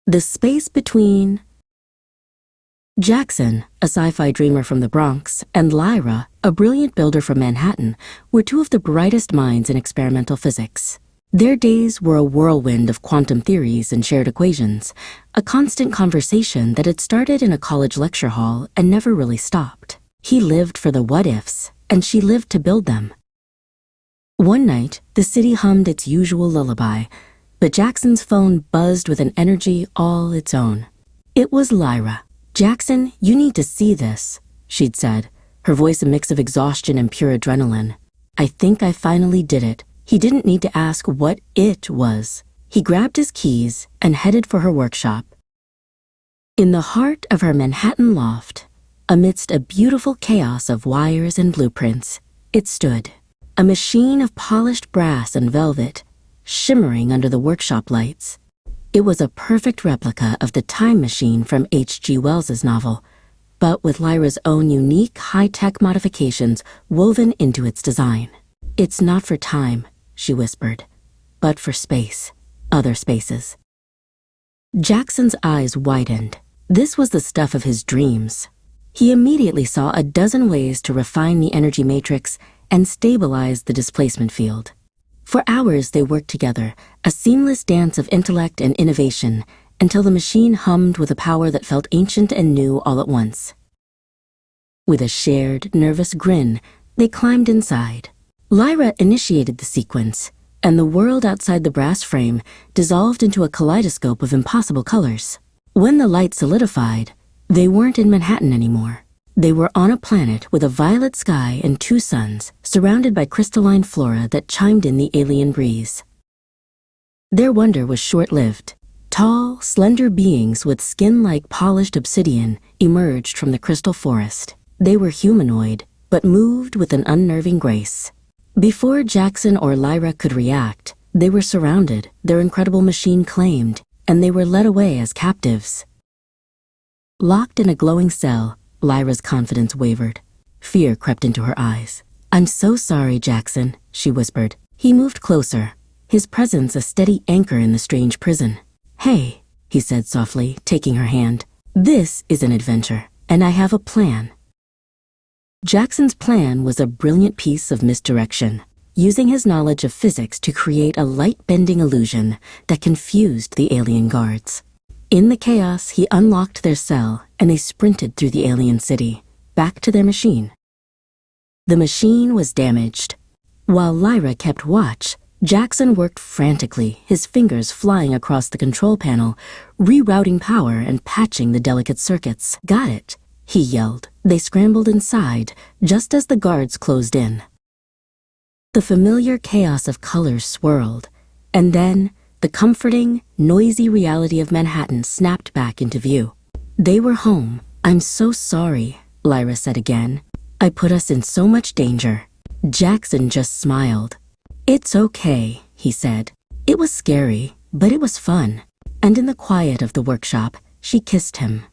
The space between Jaxon, a sci-fi dreamer from the Bronx, and Lyra, a brilliant builder from Manhattan, were two of the brightest minds in experimental physics. Their days were a whirlwind of quantum theories and shared equations, a constant conversation that had started in a college lecture hall and never really stopped. He lived for the what-ifs, and she lived to build them. One night, the city hummed its usual lullaby, but Jaxon's phone buzzed with an energy all its own. It was Lyra. "Jaxon, you need to see this," she'd said, her voice a mix of exhaustion and pure adrenaline. "I think I finally did it." He didn't need to ask what it was. He grabbed his keys and headed for her workshop. In the heart of her Manhattan loft, amidst a beautiful chaos of wires and blueprints, it stood, a machine of polished brass and velvet, shimmering under the workshop lights. It was a perfect replica of the time machine from H.G. Wells's novel, but with Lyra's own unique high-tech modifications woven into its design. "It's not for time," she whispered, "but for space, other spaces." Jaxon's eyes widened. This was the stuff of his dreams. He immediately saw a dozen ways to refine the energy matrix and stabilize the displacement field. For hours they worked together, a seamless dance of intellect and innovation, until the machine hummed with a power that felt ancient and new all at once. With a shared, nervous grin, they climbed inside. Lyra initiated the sequence, and the world outside the brass frame dissolved into a kaleidoscope of impossible colors. When the light solidified, they weren't in Manhattan anymore. They were on a planet with a violet sky and two suns, surrounded by crystalline flora that chimed in the alien breeze. Their wonder was short-lived. Tall, slender beings with skin like polished obsidian emerged from the crystal forest. They were humanoid, but moved with an unnerving grace. Before Jaxon or Lyra could react, they were surrounded, their incredible machine claimed, and they were led away as captives. Locked in a glowing cell, Lyra's confidence wavered. Fear crept into her eyes. "I'm so sorry, Jaxon," she whispered. He moved closer, his presence a steady anchor in the strange prison. "Hey," he said softly, taking her hand. "This is an adventure, and I have a plan." Jaxon's plan was a brilliant piece of misdirection, using his knowledge of physics to create a light-bending illusion that confused the alien guards. In the chaos, he unlocked their cell, and they sprinted through the alien city, back to their machine. The machine was damaged. While Lyra kept watch, Jaxon worked frantically, his fingers flying across the control panel, rerouting power and patching the delicate circuits. "Got it," he yelled. They scrambled inside, just as the guards closed in. The familiar chaos of colors swirled, and then the comforting, noisy reality of Manhattan snapped back into view. They were home. "I'm so sorry," Lyra said again. "I put us in so much danger." Jaxon just smiled. "It's okay," he said. "It was scary, but it was fun." And in the quiet of the workshop, she kissed him.